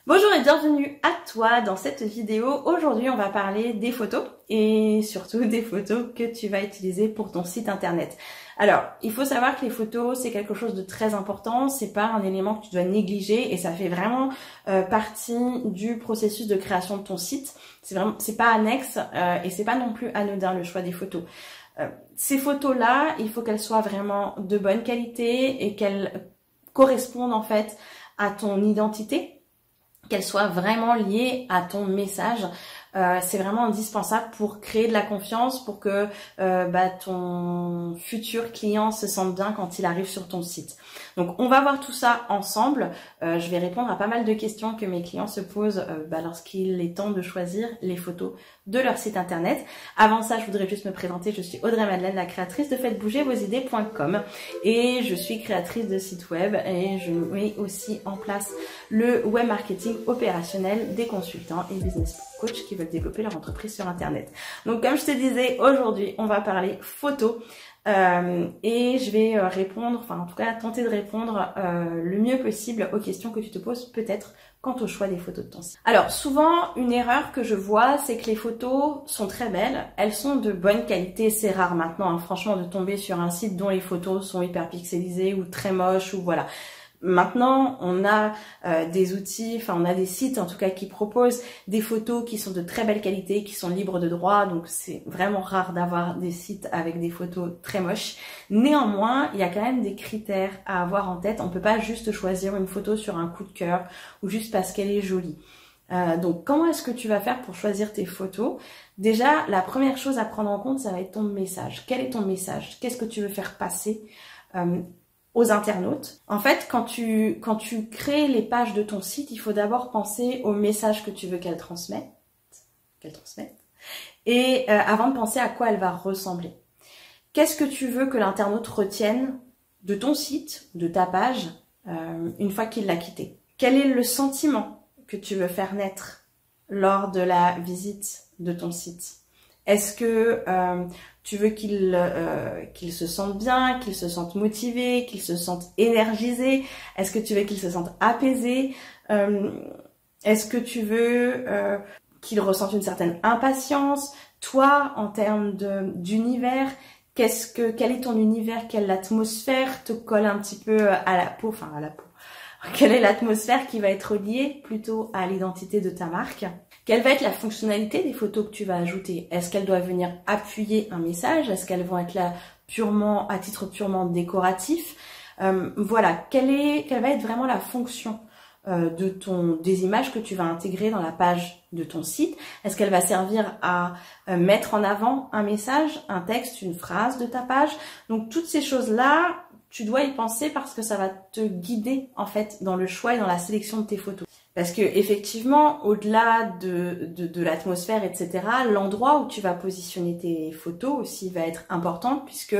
Bonjour et bienvenue à toi dans cette vidéo. Aujourd'hui, on va parler des photos et surtout des photos que tu vas utiliser pour ton site internet. Alors, il faut savoir que les photos, c'est quelque chose de très important. C'est pas un élément que tu dois négliger et ça fait vraiment partie du processus de création de ton site. C'est pas annexe et c'est pas non plus anodin le choix des photos. Ces photos-là, il faut qu'elles soient vraiment de bonne qualité et qu'elles correspondent en fait à ton identité, qu'elle soit vraiment liée à ton message. C'est vraiment indispensable pour créer de la confiance, pour que ton futur client se sente bien quand il arrive sur ton site. Donc on va voir tout ça ensemble. Je vais répondre à pas mal de questions que mes clients se posent lorsqu'il est temps de choisir les photos de leur site internet. Avant ça, je voudrais juste me présenter. Je suis Audrey Madeleine, la créatrice de faitesbougervosidées.com et je suis créatrice de site web et je mets aussi en place le web marketing opérationnel des consultants et business coachs qui veulent développer leur entreprise sur internet. Donc comme je te disais, aujourd'hui on va parler photos et je vais répondre, enfin en tout cas tenter de répondre le mieux possible aux questions que tu te poses peut-être quant au choix des photos de ton site. Alors souvent une erreur que je vois, c'est que les photos sont très belles, elles sont de bonne qualité. C'est rare maintenant franchement de tomber sur un site dont les photos sont hyper pixelisées ou très moches ou voilà. Maintenant, on a des outils, enfin on a des sites en tout cas qui proposent des photos qui sont de très belle qualité, qui sont libres de droit, donc c'est vraiment rare d'avoir des sites avec des photos très moches. Néanmoins, il y a quand même des critères à avoir en tête. On peut pas juste choisir une photo sur un coup de cœur ou juste parce qu'elle est jolie. Donc comment est-ce que tu vas faire pour choisir tes photos? Déjà, la première chose à prendre en compte, ça va être ton message. Quel est ton message? Qu'est-ce que tu veux faire passer aux internautes? En fait, quand tu crées les pages de ton site, il faut d'abord penser au message que tu veux qu'elle transmette, et avant de penser à quoi elle va ressembler. Qu'est-ce que tu veux que l'internaute retienne de ton site, de ta page, une fois qu'il l'a quitté? Quel est le sentiment que tu veux faire naître lors de la visite de ton site? Est-ce que tu veux qu'il se sente bien, qu'il se sente motivé, qu'il se sente énergisé? Est-ce que tu veux qu'il se sente apaisé? Est-ce que tu veux qu'il ressente une certaine impatience? Toi, en termes d'univers, quel est ton univers? Quelle atmosphère te colle un petit peu à la peau? Enfin, à la peau. Quelle est l'atmosphère qui va être liée plutôt à l'identité de ta marque? Quelle va être la fonctionnalité des photos que tu vas ajouter? Est-ce qu'elles doivent venir appuyer un message? Est-ce qu'elles vont être là purement à titre purement décoratif? Voilà, quelle va être vraiment la fonction des images que tu vas intégrer dans la page de ton site? Est-ce qu'elle va servir à mettre en avant un message, un texte, une phrase de ta page? Donc toutes ces choses-là, tu dois y penser parce que ça va te guider en fait dans le choix et dans la sélection de tes photos. Parce que effectivement, au-delà de l'atmosphère, etc., l'endroit où tu vas positionner tes photos aussi va être important puisque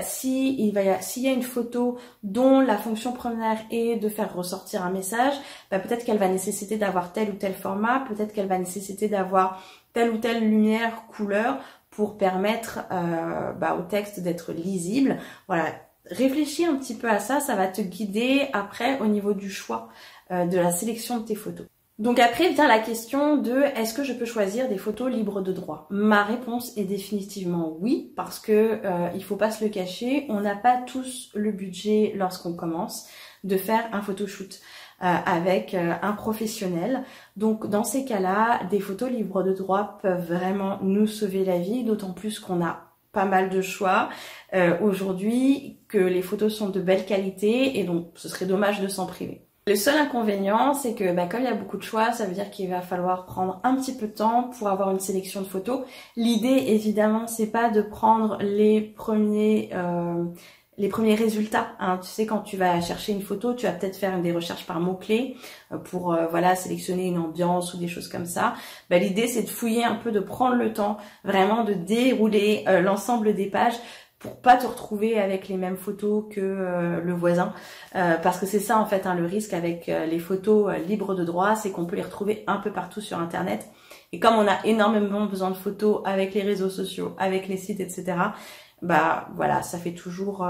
s'il y a une photo dont la fonction première est de faire ressortir un message, peut-être qu'elle va nécessiter d'avoir tel ou tel format, peut-être qu'elle va nécessiter d'avoir telle ou telle lumière, couleur pour permettre au texte d'être lisible. Voilà. Réfléchis un petit peu à ça, ça va te guider après au niveau du choix de la sélection de tes photos. Donc après vient la question de est-ce que je peux choisir des photos libres de droit? Ma réponse est définitivement oui, parce que il faut pas se le cacher, on n'a pas tous le budget lorsqu'on commence de faire un photoshoot avec un professionnel. Donc dans ces cas-là, des photos libres de droit peuvent vraiment nous sauver la vie, d'autant plus qu'on a pas mal de choix aujourd'hui, que les photos sont de belle qualité et donc ce serait dommage de s'en priver. Le seul inconvénient, c'est que comme il y a beaucoup de choix, ça veut dire qu'il va falloir prendre un petit peu de temps pour avoir une sélection de photos. L'idée, évidemment, c'est pas de prendre les premiers résultats. Hein. Tu sais, quand tu vas chercher une photo, tu vas peut-être faire des recherches par mots-clés pour sélectionner une ambiance ou des choses comme ça. L'idée, c'est de fouiller un peu, de prendre le temps vraiment de dérouler l'ensemble des pages pour pas te retrouver avec les mêmes photos que le voisin. Parce que c'est ça en fait le risque avec les photos libres de droit, c'est qu'on peut les retrouver un peu partout sur internet. Et comme on a énormément besoin de photos avec les réseaux sociaux, avec les sites, etc., ça fait toujours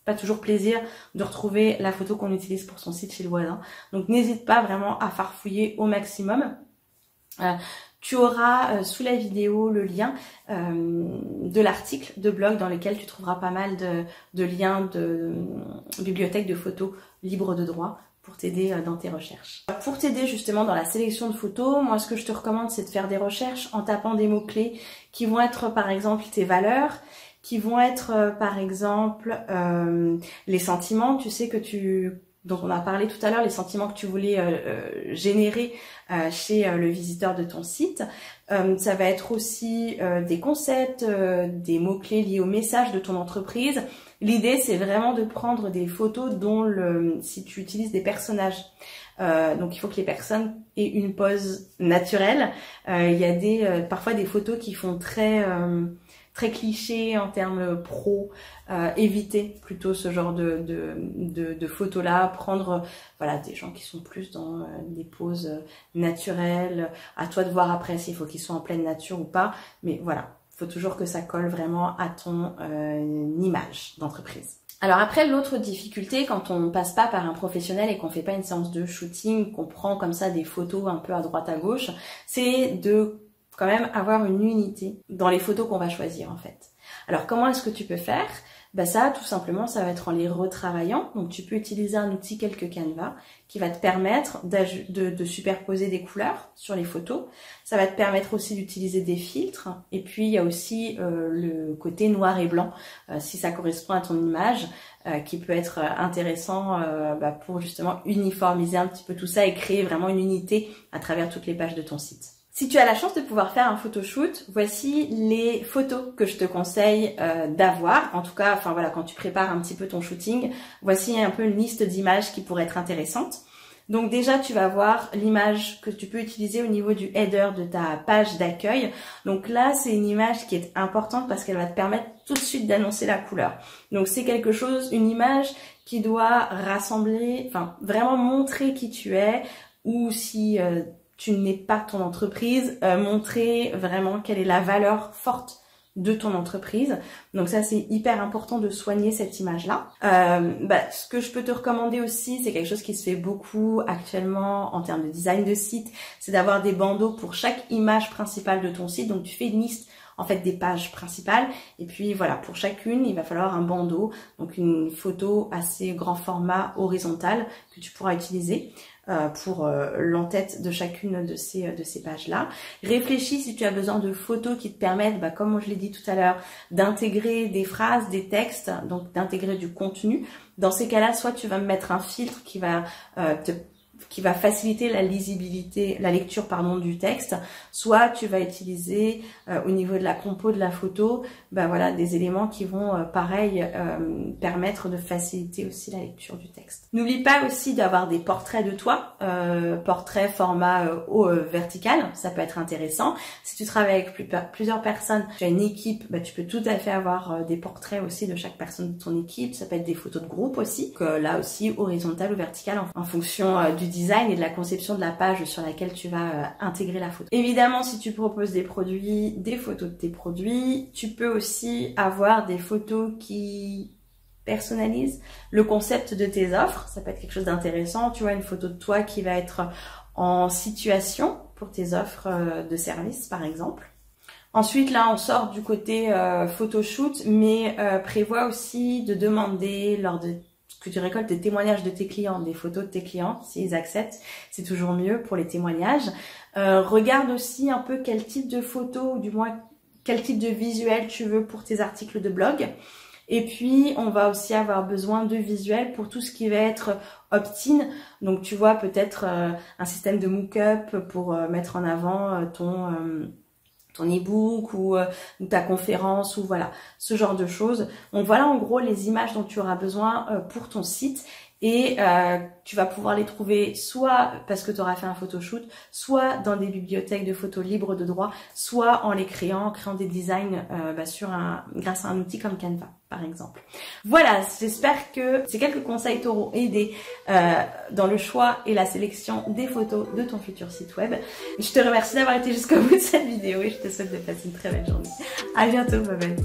pas toujours plaisir de retrouver la photo qu'on utilise pour son site chez le voisin. Donc n'hésite pas vraiment à farfouiller au maximum. Tu auras sous la vidéo le lien de l'article de blog dans lequel tu trouveras pas mal de liens de bibliothèques de photos libres de droit pour t'aider dans tes recherches. Pour t'aider justement dans la sélection de photos, moi ce que je te recommande c'est de faire des recherches en tapant des mots-clés qui vont être par exemple tes valeurs, qui vont être par exemple les sentiments, tu sais que donc on a parlé tout à l'heure, les sentiments que tu voulais générer chez le visiteur de ton site. Ça va être aussi des concepts, des mots-clés liés au message de ton entreprise. L'idée, c'est vraiment de prendre des photos dont si tu utilises des personnages. Donc il faut que les personnes aient une pose naturelle. Il y a parfois des photos qui font très cliché en termes pro, éviter plutôt ce genre de photos-là, prendre voilà des gens qui sont plus dans des poses naturelles, à toi de voir après s'il faut qu'ils soient en pleine nature ou pas, mais voilà, il faut toujours que ça colle vraiment à ton image d'entreprise. Alors après, l'autre difficulté, quand on ne passe pas par un professionnel et qu'on fait pas une séance de shooting, qu'on prend comme ça des photos un peu à droite à gauche, c'est de quand même avoir une unité dans les photos qu'on va choisir en fait. Alors comment est-ce que tu peux faire? Ça, tout simplement, ça va être en les retravaillant. Donc tu peux utiliser un outil quelques Canva qui va te permettre de superposer des couleurs sur les photos. Ça va te permettre aussi d'utiliser des filtres. Et puis il y a aussi le côté noir et blanc, si ça correspond à ton image, qui peut être intéressant pour justement uniformiser un petit peu tout ça et créer vraiment une unité à travers toutes les pages de ton site. Si tu as la chance de pouvoir faire un photoshoot, voici les photos que je te conseille d'avoir. En tout cas, enfin voilà, quand tu prépares un petit peu ton shooting, voici un peu une liste d'images qui pourraient être intéressantes. Donc déjà, tu vas voir l'image que tu peux utiliser au niveau du header de ta page d'accueil. Donc là, c'est une image qui est importante parce qu'elle va te permettre tout de suite d'annoncer la couleur. Donc c'est quelque chose, une image qui doit rassembler, enfin vraiment montrer qui tu es, ou si tu n'es pas ton entreprise, montrer vraiment quelle est la valeur forte de ton entreprise. Donc ça, c'est hyper important de soigner cette image-là. Ce que je peux te recommander aussi, c'est quelque chose qui se fait beaucoup actuellement en termes de design de site, c'est d'avoir des bandeaux pour chaque image principale de ton site. Donc tu fais une liste en fait des pages principales et puis voilà, pour chacune il va falloir un bandeau, donc une photo assez grand format horizontale que tu pourras utiliser pour l'entête de chacune de ces pages-là. Réfléchis si tu as besoin de photos qui te permettent, comme je l'ai dit tout à l'heure, d'intégrer des phrases, des textes, donc d'intégrer du contenu. Dans ces cas-là, soit tu vas me mettre un filtre qui va faciliter la lisibilité, la lecture du texte, soit tu vas utiliser au niveau de la compo de la photo, des éléments qui vont permettre de faciliter aussi la lecture du texte. N'oublie pas aussi d'avoir des portraits de toi, portraits format vertical, ça peut être intéressant. Si tu travailles avec plusieurs personnes, tu as une équipe, tu peux tout à fait avoir des portraits aussi de chaque personne de ton équipe, ça peut être des photos de groupe aussi, là aussi horizontal ou vertical en fonction du design et de la conception de la page sur laquelle tu vas intégrer la photo. Évidemment, si tu proposes des produits, des photos de tes produits, tu peux aussi avoir des photos qui personnalisent le concept de tes offres. Ça peut être quelque chose d'intéressant. Tu vois, une photo de toi qui va être en situation pour tes offres de services, par exemple. Ensuite, là, on sort du côté photoshoot, mais prévois aussi de demander lors de que tu récoltes des témoignages de tes clients, des photos de tes clients, s'ils acceptent, c'est toujours mieux pour les témoignages. Regarde aussi un peu quel type de photos, ou du moins quel type de visuel tu veux pour tes articles de blog. Et puis, on va aussi avoir besoin de visuels pour tout ce qui va être opt-in. Donc, tu vois, peut-être un système de mock-up pour mettre en avant ton e-book ou ta conférence ou voilà, ce genre de choses. Donc voilà en gros les images dont tu auras besoin pour ton site et tu vas pouvoir les trouver soit parce que tu auras fait un photoshoot, soit dans des bibliothèques de photos libres de droit, soit en les créant des designs grâce à un outil comme Canva par exemple. Voilà, j'espère que ces quelques conseils t'auront aidé dans le choix et la sélection des photos de ton futur site web. Je te remercie d'avoir été jusqu'au bout de cette vidéo et je te souhaite de passer une très belle journée. À bientôt, bye bye.